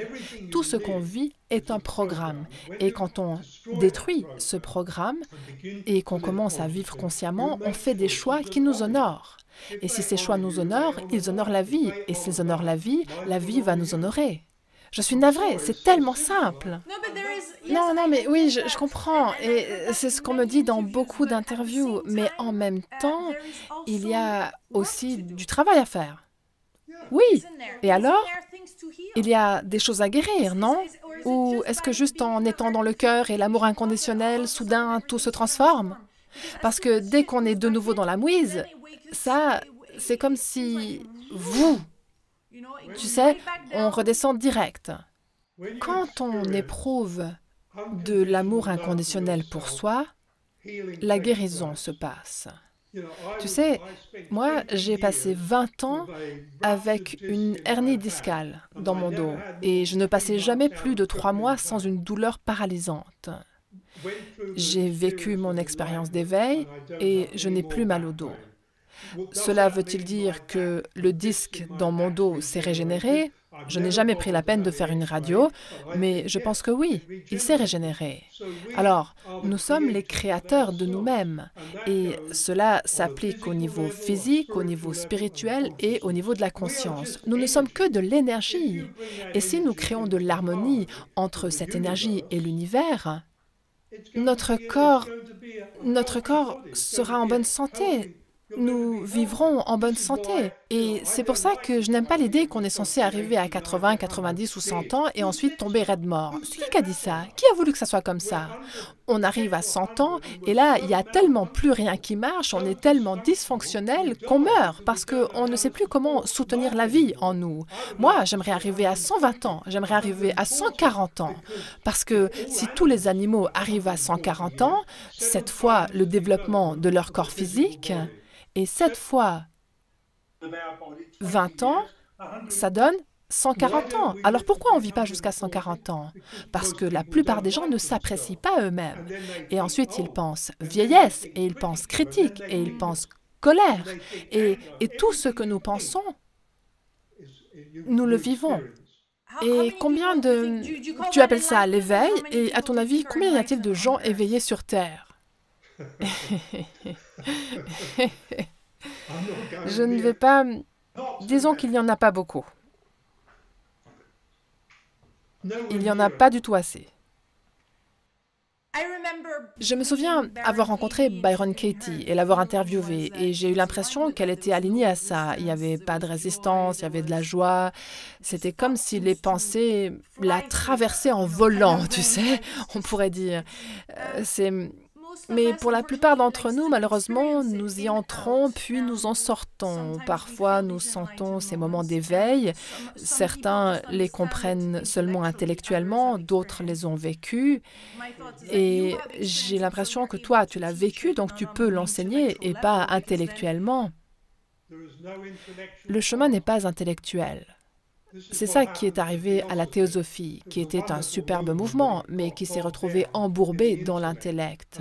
Tout ce qu'on vit est un programme. Et quand on détruit ce programme et qu'on commence à vivre consciemment, on fait des choix qui nous honorent. Et si ces choix nous honorent, ils honorent la vie. Et s'ils honorent la vie va nous honorer. Je suis navrée, c'est tellement simple. Non, mais oui, je comprends. Et c'est ce qu'on me dit dans beaucoup d'interviews. Mais en même temps, il y a aussi du travail à faire. Oui. Et alors? Il y a des choses à guérir, non? Ou est-ce que juste en étant dans le cœur et l'amour inconditionnel, soudain, tout se transforme? Parce que dès qu'on est de nouveau dans la mouise, ça, c'est comme si vous, tu sais, on redescend direct. Quand on éprouve de l'amour inconditionnel pour soi, la guérison se passe. Tu sais, moi, j'ai passé 20 ans avec une hernie discale dans mon dos et je ne passais jamais plus de 3 mois sans une douleur paralysante. J'ai vécu mon expérience d'éveil et je n'ai plus mal au dos. Cela veut-il dire que le disque dans mon dos s'est régénéré? Je n'ai jamais pris la peine de faire une radio, mais je pense que oui, il s'est régénéré. Alors, nous sommes les créateurs de nous-mêmes, et cela s'applique au niveau physique, au niveau spirituel et au niveau de la conscience. Nous ne sommes que de l'énergie, et si nous créons de l'harmonie entre cette énergie et l'univers, notre corps sera en bonne santé. Nous vivrons en bonne santé. Et c'est pour ça que je n'aime pas l'idée qu'on est censé arriver à 80, 90 ou 100 ans et ensuite tomber raide mort. C'est qui a dit ça? Qui a voulu que ça soit comme ça? On arrive à 100 ans et là, il n'y a tellement plus rien qui marche, on est tellement dysfonctionnel qu'on meurt parce qu'on ne sait plus comment soutenir la vie en nous. Moi, j'aimerais arriver à 120 ans, j'aimerais arriver à 140 ans. Parce que si tous les animaux arrivent à 140 ans, cette fois, le développement de leur corps physique, et 7 fois 20 ans, ça donne 140 ans. Alors pourquoi on ne vit pas jusqu'à 140 ans? Parce que la plupart des gens ne s'apprécient pas eux-mêmes. Et ensuite, ils pensent vieillesse, et ils pensent critique, et ils pensent colère. Et tout ce que nous pensons, nous le vivons. Et combien de... Tu appelles ça l'éveil? Et à ton avis, combien y a-t-il de gens éveillés sur Terre? Je ne vais pas... Disons qu'il n'y en a pas beaucoup. Il n'y en a pas du tout assez. Je me souviens avoir rencontré Byron Katie et l'avoir interviewée, et j'ai eu l'impression qu'elle était alignée à ça. Il n'y avait pas de résistance, il y avait de la joie. C'était comme si les pensées la traversaient en volant, tu sais, on pourrait dire. Mais pour la plupart d'entre nous, malheureusement, nous y entrons puis nous en sortons. Parfois, nous sentons ces moments d'éveil. Certains les comprennent seulement intellectuellement, d'autres les ont vécus. Et j'ai l'impression que toi, tu l'as vécu, donc tu peux l'enseigner et pas intellectuellement. Le chemin n'est pas intellectuel. C'est ça qui est arrivé à la théosophie, qui était un superbe mouvement, mais qui s'est retrouvé embourbé dans l'intellect.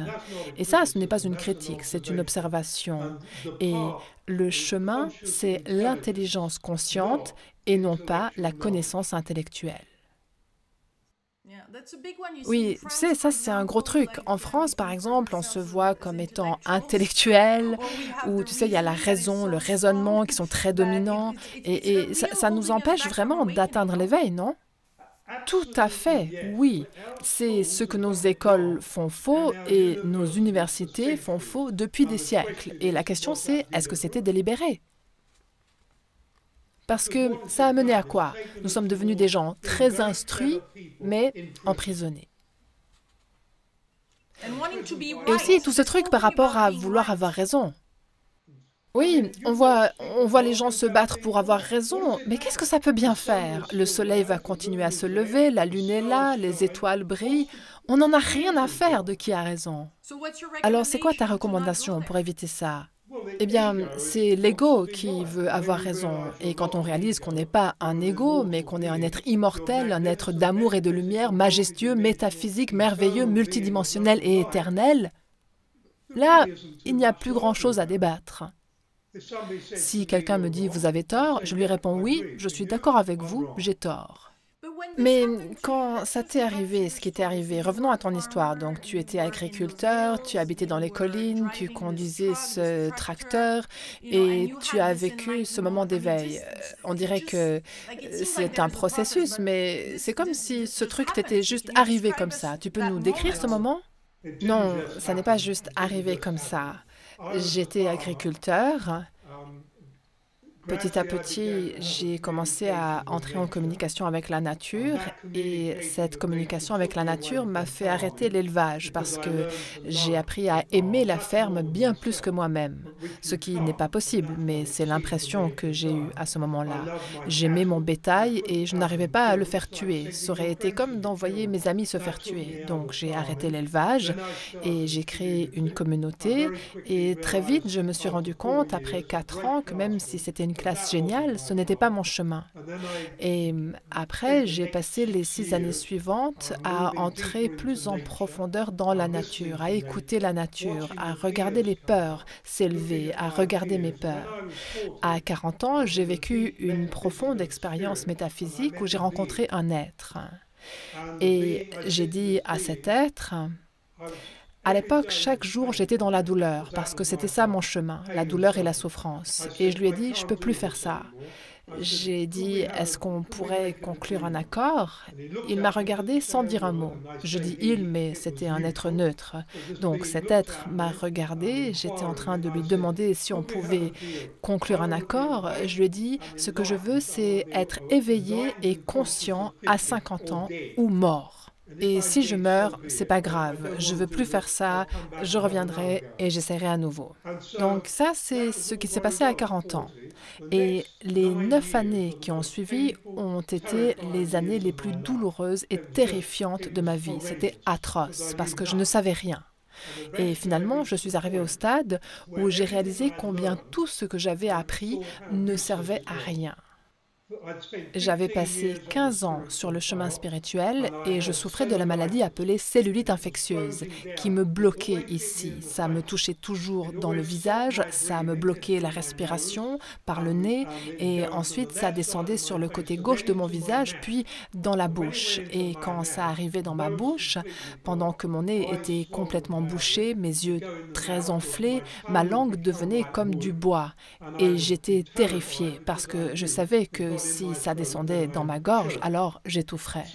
Et ça, ce n'est pas une critique, c'est une observation. Et le chemin, c'est l'intelligence consciente et non pas la connaissance intellectuelle. Oui, tu sais, ça c'est un gros truc. En France, par exemple, on se voit comme étant intellectuel, ou tu sais, il y a la raison, le raisonnement qui sont très dominants, et ça nous empêche vraiment d'atteindre l'éveil, non? Tout à fait, oui. C'est ce que nos écoles font faux et nos universités font faux depuis des siècles. Et la question c'est, est-ce que c'était délibéré? Parce que ça a mené à quoi? Nous sommes devenus des gens très instruits, mais emprisonnés. Et aussi tout ce truc par rapport à vouloir avoir raison. Oui, on voit les gens se battre pour avoir raison, mais qu'est-ce que ça peut bien faire? Le soleil va continuer à se lever, la lune est là, les étoiles brillent. On n'en a rien à faire de qui a raison. Alors c'est quoi ta recommandation pour éviter ça? Eh bien, c'est l'ego qui veut avoir raison. Et quand on réalise qu'on n'est pas un ego, mais qu'on est un être immortel, un être d'amour et de lumière, majestueux, métaphysique, merveilleux, multidimensionnel et éternel, là, il n'y a plus grand-chose à débattre. Si quelqu'un me dit « vous avez tort », je lui réponds « oui, je suis d'accord avec vous, j'ai tort ». Mais quand ça t'est arrivé, ce qui t'est arrivé, revenons à ton histoire. Donc, tu étais agriculteur, tu habitais dans les collines, tu conduisais ce tracteur et tu as vécu ce moment d'éveil. On dirait que c'est un processus, mais c'est comme si ce truc t'était juste arrivé comme ça. Tu peux nous décrire ce moment? Non, ça n'est pas juste arrivé comme ça. J'étais agriculteur. Petit à petit, j'ai commencé à entrer en communication avec la nature et cette communication avec la nature m'a fait arrêter l'élevage parce que j'ai appris à aimer la ferme bien plus que moi-même, ce qui n'est pas possible, mais c'est l'impression que j'ai eue à ce moment-là. J'aimais mon bétail et je n'arrivais pas à le faire tuer. Ça aurait été comme d'envoyer mes amis se faire tuer. Donc j'ai arrêté l'élevage et j'ai créé une communauté et très vite, je me suis rendu compte, après 4 ans, que même si c'était une classe géniale, ce n'était pas mon chemin. Et après, j'ai passé les 6 années suivantes à entrer plus en profondeur dans la nature, à écouter la nature, à regarder les peurs s'élever, à regarder mes peurs. À 40 ans, j'ai vécu une profonde expérience métaphysique où j'ai rencontré un être. Et j'ai dit à cet être... À l'époque, chaque jour, j'étais dans la douleur, parce que c'était ça mon chemin, la douleur et la souffrance. Et je lui ai dit, je ne peux plus faire ça. J'ai dit, est-ce qu'on pourrait conclure un accord? Il m'a regardé sans dire un mot. Je dis il, mais c'était un être neutre. Donc cet être m'a regardé, j'étais en train de lui demander si on pouvait conclure un accord. Je lui ai dit, ce que je veux, c'est être éveillé et conscient à 50 ans ou mort. Et si je meurs, c'est pas grave, je veux plus faire ça, je reviendrai et j'essaierai à nouveau. Donc ça, c'est ce qui s'est passé à 40 ans. Et les 9 années qui ont suivi ont été les années les plus douloureuses et terrifiantes de ma vie. C'était atroce parce que je ne savais rien. Et finalement, je suis arrivée au stade où j'ai réalisé combien tout ce que j'avais appris ne servait à rien. J'avais passé 15 ans sur le chemin spirituel et je souffrais de la maladie appelée cellulite infectieuse qui me bloquait ici. Ça me touchait toujours dans le visage, ça me bloquait la respiration par le nez et ensuite ça descendait sur le côté gauche de mon visage puis dans la bouche. Et quand ça arrivait dans ma bouche, pendant que mon nez était complètement bouché, mes yeux très enflés, ma langue devenait comme du bois et j'étais terrifiée parce que je savais que que si ça descendait dans ma gorge, alors j'étoufferais.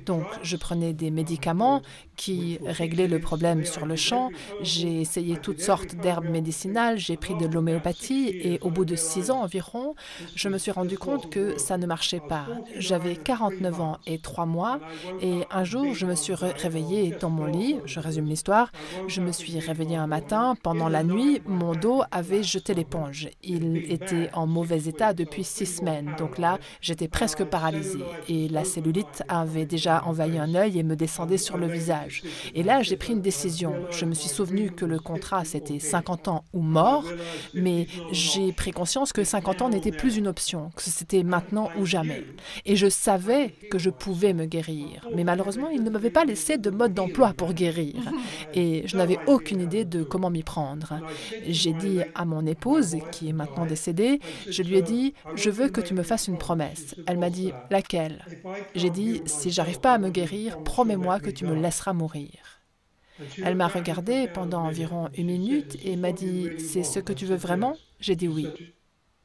Donc, je prenais des médicaments qui réglaient le problème sur le champ. J'ai essayé toutes sortes d'herbes médicinales, j'ai pris de l'homéopathie et au bout de 6 ans environ, je me suis rendu compte que ça ne marchait pas. J'avais 49 ans et 3 mois et un jour, je me suis réveillée dans mon lit, je résume l'histoire, je me suis réveillée un matin, pendant la nuit, mon dos avait jeté l'éponge. Il était en mauvais état depuis 6 semaines, donc là, j'étais presque paralysée et la cellulite avait déjà envahi un œil et me descendait sur le visage. Et là, j'ai pris une décision. Je me suis souvenu que le contrat, c'était 50 ans ou mort, mais j'ai pris conscience que 50 ans n'était plus une option, que c'était maintenant ou jamais. Et je savais que je pouvais me guérir, mais malheureusement, il ne m'avait pas laissé de mode d'emploi pour guérir. Et je n'avais aucune idée de comment m'y prendre. J'ai dit à mon épouse, qui est maintenant décédée, je lui ai dit « Je veux que tu me fasses une promesse ». Elle m'a dit « Laquelle ?» J'ai dit « Si j'arrive pas à me guérir, promets-moi que tu me laisseras mourir ». Elle m'a regardé pendant environ 1 minute et m'a dit « C'est ce que tu veux vraiment ?» J'ai dit « Oui ».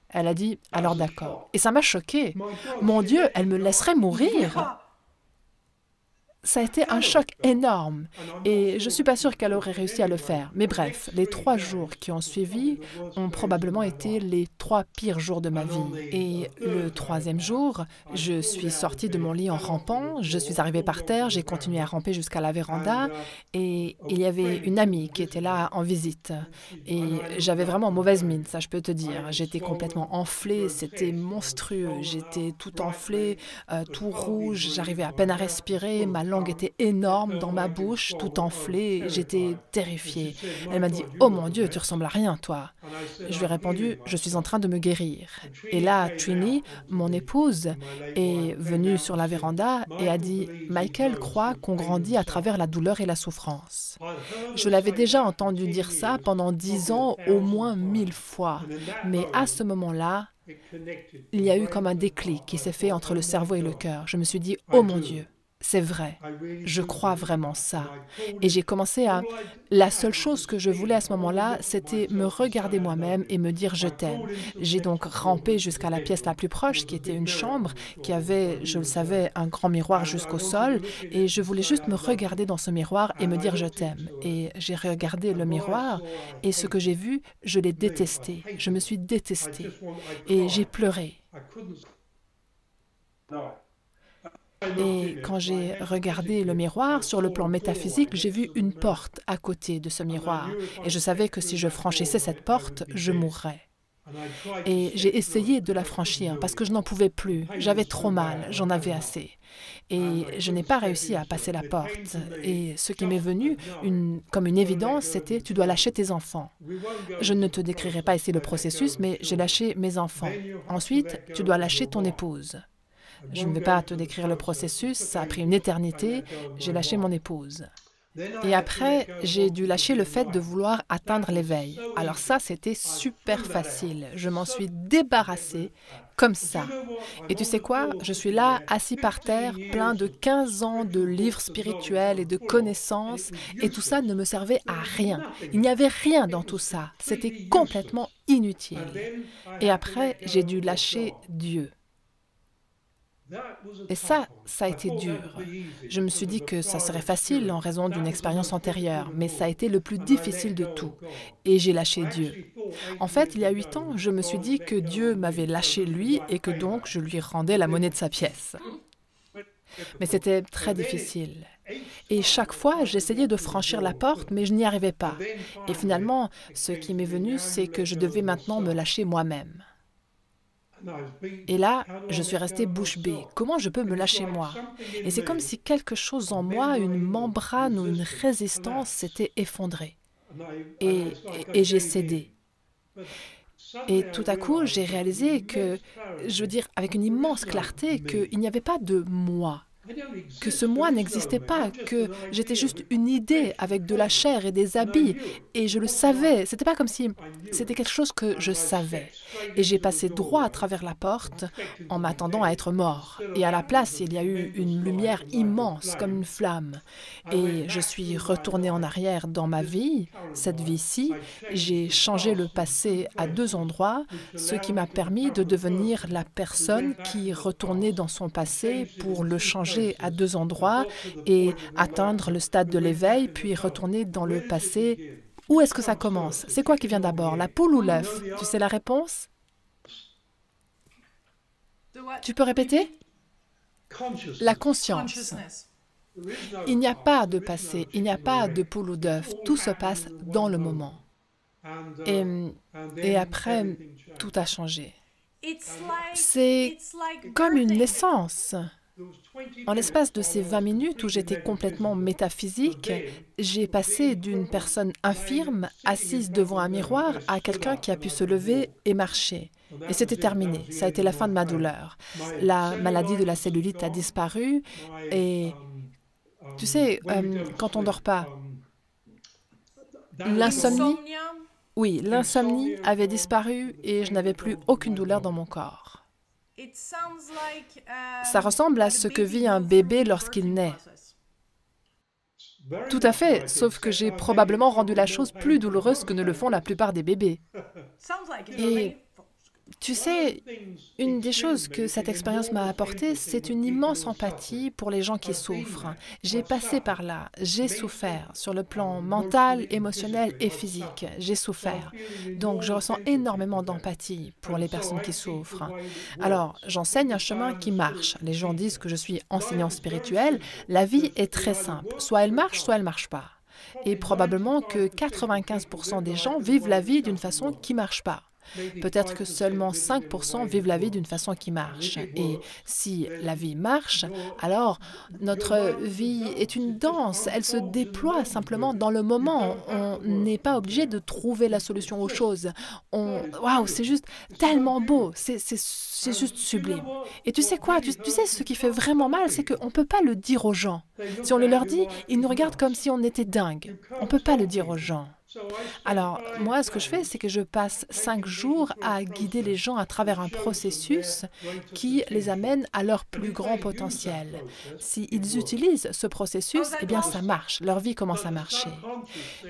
Elle a dit « Alors d'accord ». Et ça m'a choquée. Mon Dieu, elle me laisserait mourir. Ça a été un choc énorme et je ne suis pas sûre qu'elle aurait réussi à le faire. Mais bref, les 3 jours qui ont suivi ont probablement été les 3 pires jours de ma vie. Et le 3e jour, je suis sortie de mon lit en rampant, je suis arrivée par terre, j'ai continué à ramper jusqu'à la véranda et il y avait une amie qui était là en visite. Et j'avais vraiment mauvaise mine, ça je peux te dire. J'étais complètement enflée, c'était monstrueux. J'étais tout enflée, tout rouge, j'arrivais à peine à respirer, ma langue était énorme dans ma bouche, tout enflée, j'étais terrifiée. Elle m'a dit « Oh mon Dieu, tu ressembles à rien, toi !» Je lui ai répondu « Je suis en train de me guérir. » Et là, Trini, mon épouse, est venue sur la véranda et a dit « Michael croit qu'on grandit à travers la douleur et la souffrance. » Je l'avais déjà entendu dire ça pendant 10 ans, au moins 1000 fois. Mais à ce moment-là, il y a eu comme un déclic qui s'est fait entre le cerveau et le cœur. Je me suis dit « Oh mon Dieu !» C'est vrai, je crois vraiment ça. Et j'ai commencé à... La seule chose que je voulais à ce moment-là, c'était me regarder moi-même et me dire « je t'aime ». J'ai donc rampé jusqu'à la pièce la plus proche, qui était une chambre, qui avait, je le savais, un grand miroir jusqu'au sol. Et je voulais juste me regarder dans ce miroir et me dire « je t'aime ». Et j'ai regardé le miroir et ce que j'ai vu, je l'ai détesté. Je me suis détestée. Et j'ai pleuré. Et quand j'ai regardé le miroir, sur le plan métaphysique, j'ai vu une porte à côté de ce miroir. Et je savais que si je franchissais cette porte, je mourrais. Et j'ai essayé de la franchir parce que je n'en pouvais plus. J'avais trop mal, j'en avais assez. Et je n'ai pas réussi à passer la porte. Et ce qui m'est venu comme une évidence, c'était « tu dois lâcher tes enfants ». Je ne te décrirai pas ici le processus, mais j'ai lâché mes enfants. Ensuite, tu dois lâcher ton épouse. Je ne vais pas te décrire le processus, ça a pris une éternité, j'ai lâché mon épouse. Et après, j'ai dû lâcher le fait de vouloir atteindre l'éveil. Alors ça, c'était super facile. Je m'en suis débarrassée comme ça. Et tu sais quoi? Je suis là, assis par terre, plein de 15 ans de livres spirituels et de connaissances, et tout ça ne me servait à rien. Il n'y avait rien dans tout ça. C'était complètement inutile. Et après, j'ai dû lâcher Dieu. Et ça a été dur. Je me suis dit que ça serait facile en raison d'une expérience antérieure, mais ça a été le plus difficile de tout. Et j'ai lâché Dieu. En fait, il y a 8 ans, je me suis dit que Dieu m'avait lâché lui et que donc je lui rendais la monnaie de sa pièce. Mais c'était très difficile. Et chaque fois, j'essayais de franchir la porte, mais je n'y arrivais pas. Et finalement, ce qui m'est venu, c'est que je devais maintenant me lâcher moi-même. Et là, je suis restée bouche bée. Comment je peux me lâcher moi? Et c'est comme si quelque chose en moi, une membrane ou une résistance s'était effondrée. Et j'ai cédé. Et tout à coup, j'ai réalisé que, je veux dire, avec une immense clarté, qu'il n'y avait pas de moi. que ce moi n'existait pas, que j'étais juste une idée avec de la chair et des habits, et je le savais. C'était pas comme si c'était quelque chose que je savais. Et j'ai passé droit à travers la porte en m'attendant à être mort. Et à la place, il y a eu une lumière immense comme une flamme. Et je suis retournée en arrière dans ma vie, cette vie-ci. J'ai changé le passé à 2 endroits, ce qui m'a permis de devenir la personne qui retournait dans son passé pour le changer à 2 endroits et atteindre le stade de l'éveil, puis retourner dans le passé. Où est-ce que ça commence? C'est quoi qui vient d'abord, la poule ou l'œuf? Tu sais la réponse? Tu peux répéter? La conscience. Il n'y a pas de passé, il n'y a pas de poule ou d'œuf. Tout se passe dans le moment. Et après, tout a changé. C'est comme une naissance. En l'espace de ces 20 minutes où j'étais complètement métaphysique, j'ai passé d'une personne infirme, assise devant un miroir, à quelqu'un qui a pu se lever et marcher. Et c'était terminé, ça a été la fin de ma douleur. La maladie de la cellulite a disparu et, tu sais, quand on ne dort pas, l'insomnie, oui, l'insomnie avait disparu et je n'avais plus aucune douleur dans mon corps. Ça ressemble à ce que vit un bébé lorsqu'il naît. Tout à fait, sauf que j'ai probablement rendu la chose plus douloureuse que ne le font la plupart des bébés. Et tu sais, une des choses que cette expérience m'a apporté, c'est une immense empathie pour les gens qui souffrent. J'ai passé par là, j'ai souffert sur le plan mental, émotionnel et physique. J'ai souffert. Donc, je ressens énormément d'empathie pour les personnes qui souffrent. Alors, j'enseigne un chemin qui marche. Les gens disent que je suis enseignant spirituel. La vie est très simple. Soit elle marche pas. Et probablement que 95% des gens vivent la vie d'une façon qui ne marche pas. Peut-être que seulement 5% vivent la vie d'une façon qui marche. Et si la vie marche, alors notre vie est une danse. Elle se déploie simplement dans le moment. On n'est pas obligé de trouver la solution aux choses. Waouh, c'est juste tellement beau. C'est juste sublime. Et tu sais quoi? Tu sais, ce qui fait vraiment mal, c'est qu'on ne peut pas le dire aux gens. Si on le leur dit, ils nous regardent comme si on était dingue. On ne peut pas le dire aux gens. Alors, moi, ce que je fais, c'est que je passe 5 jours à guider les gens à travers un processus qui les amène à leur plus grand potentiel. S'ils utilisent ce processus, eh bien, ça marche. Leur vie commence à marcher.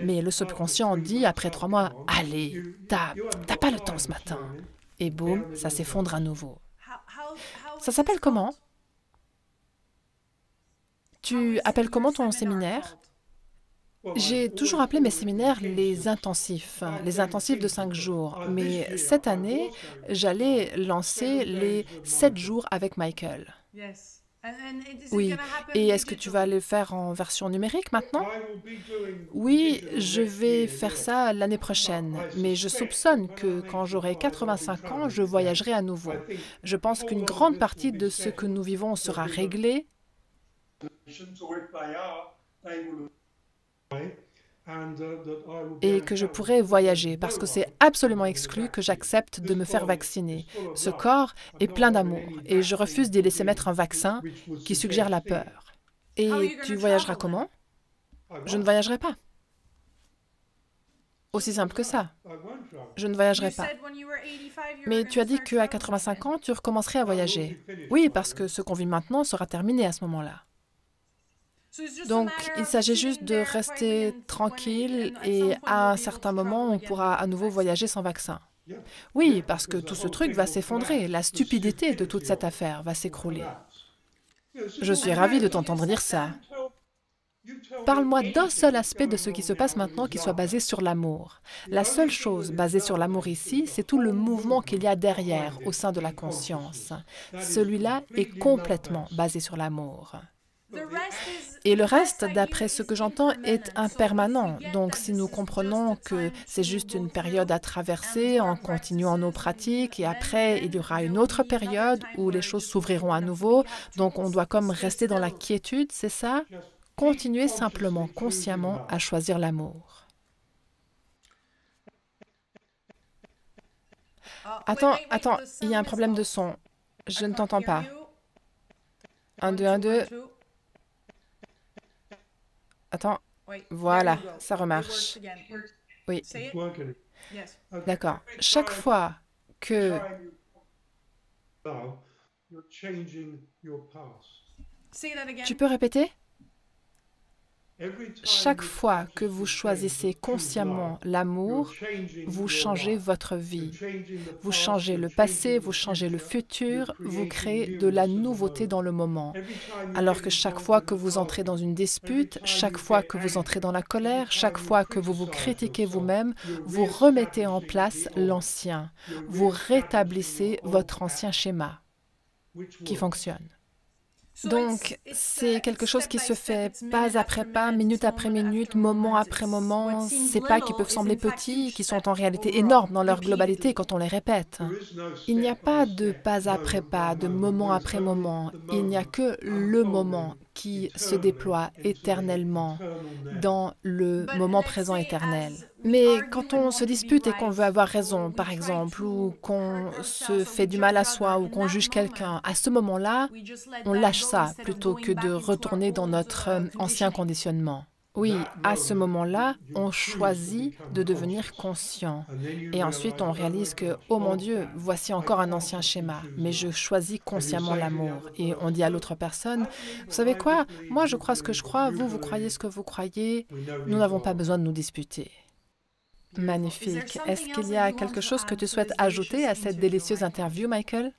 Mais le subconscient dit, après 3 mois, « Allez, t'as pas le temps ce matin. » Et boum, ça s'effondre à nouveau. Ça s'appelle comment? Tu appelles comment ton séminaire? J'ai toujours appelé mes séminaires les intensifs de 5 jours. Mais cette année, j'allais lancer les 7 jours avec Michael. Oui. Et est-ce que tu vas le faire en version numérique maintenant? Oui, je vais faire ça l'année prochaine. Mais je soupçonne que quand j'aurai 85 ans, je voyagerai à nouveau. Je pense qu'une grande partie de ce que nous vivons sera réglée. Et que je pourrais voyager parce que c'est absolument exclu que j'accepte de me faire vacciner. Ce corps est plein d'amour et je refuse d'y laisser mettre un vaccin qui suggère la peur. Et tu voyageras comment? Je ne voyagerai pas. Aussi simple que ça. Je ne voyagerai pas. Mais tu as dit qu'à 85 ans, tu recommencerais à voyager. Oui, parce que ce qu'on vit maintenant sera terminé à ce moment-là. Donc, il s'agit juste de rester tranquille et à un certain moment, on pourra à nouveau voyager sans vaccin. Oui, parce que tout ce truc va s'effondrer. La stupidité de toute cette affaire va s'écrouler. Je suis ravie de t'entendre dire ça. Parle-moi d'un seul aspect de ce qui se passe maintenant qui soit basé sur l'amour. La seule chose basée sur l'amour ici, c'est tout le mouvement qu'il y a derrière, au sein de la conscience. Celui-là est complètement basé sur l'amour. Et le reste, d'après ce que j'entends, est impermanent. Donc, si nous comprenons que c'est juste une période à traverser en continuant nos pratiques, et après, il y aura une autre période où les choses s'ouvriront à nouveau, donc on doit comme rester dans la quiétude, c'est ça? Continuer simplement, consciemment, à choisir l'amour. Attends, il y a un problème de son. Je ne t'entends pas. 1, 2, 1, 2. Attends. Voilà, ça remarche. Oui. D'accord. Chaque fois que... Tu peux répéter? Chaque fois que vous choisissez consciemment l'amour, vous changez votre vie. Vous changez le passé, vous changez le futur, vous créez de la nouveauté dans le moment. Alors que chaque fois que vous entrez dans une dispute, chaque fois que vous entrez dans la colère, chaque fois que vous vous critiquez vous-même, vous remettez en place l'ancien. Vous rétablissez votre ancien schéma qui fonctionne. Donc, c'est quelque chose qui se fait pas après pas, minute après minute, moment après moment. Ces pas qui peuvent sembler petits, qui sont en réalité énormes dans leur globalité quand on les répète. Il n'y a pas de pas après pas, de moment après moment. Il n'y a que le moment qui se déploie éternellement dans le moment présent éternel. Mais quand on se dispute et qu'on veut avoir raison, par exemple, ou qu'on se fait du mal à soi, ou qu'on juge quelqu'un, à ce moment-là, on lâche ça plutôt que de retourner dans notre ancien conditionnement. Oui, à ce moment-là, on choisit de devenir conscient. Et ensuite, on réalise que, oh mon Dieu, voici encore un ancien schéma, mais je choisis consciemment l'amour. Et on dit à l'autre personne, vous savez quoi, moi je crois ce que je crois, vous croyez ce que vous croyez, nous n'avons pas besoin de nous disputer. Magnifique. Est-ce qu'il y a quelque chose que tu souhaites ajouter à cette délicieuse interview, Michael?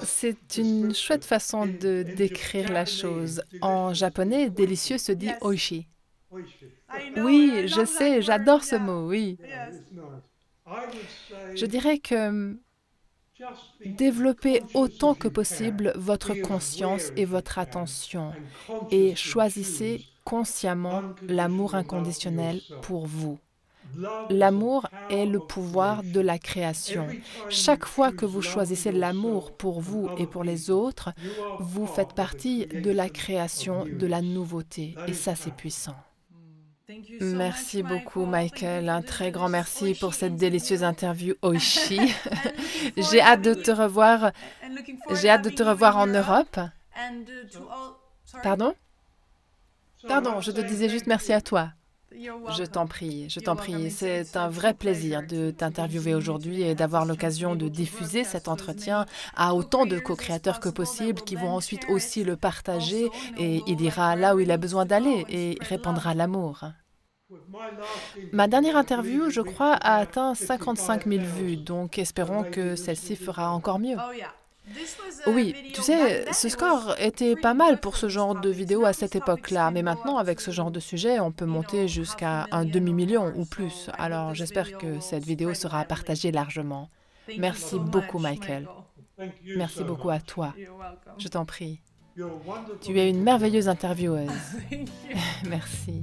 C'est une chouette façon de décrire la chose. En japonais, délicieux se dit oishi. Oui, je sais, j'adore ce mot, oui. Je dirais que développez autant que possible votre conscience et votre attention et choisissez consciemment l'amour inconditionnel pour vous. L'amour est le pouvoir de la création. Chaque fois que vous choisissez l'amour pour vous et pour les autres, vous faites partie de la création, de la nouveauté. Et ça, c'est puissant. Merci beaucoup, Michael. Un très grand merci pour cette délicieuse interview Oishi. J'ai hâte de te revoir. J'ai hâte de te revoir en Europe. Pardon? Pardon, je te disais juste merci à toi. Je t'en prie, je t'en prie. C'est un vrai plaisir de t'interviewer aujourd'hui et d'avoir l'occasion de diffuser cet entretien à autant de co-créateurs que possible qui vont ensuite aussi le partager et il ira là où il a besoin d'aller et répandra l'amour. Ma dernière interview, je crois, a atteint 55 000 vues, donc espérons que celle-ci fera encore mieux. Oui, tu sais, ce score était pas mal pour ce genre de vidéo à cette époque-là, mais maintenant, avec ce genre de sujet, on peut monter jusqu'à un demi-million ou plus. Alors, j'espère que cette vidéo sera partagée largement. Merci beaucoup, Michael. Merci beaucoup à toi. Je t'en prie. Tu es une merveilleuse intervieweuse. Merci.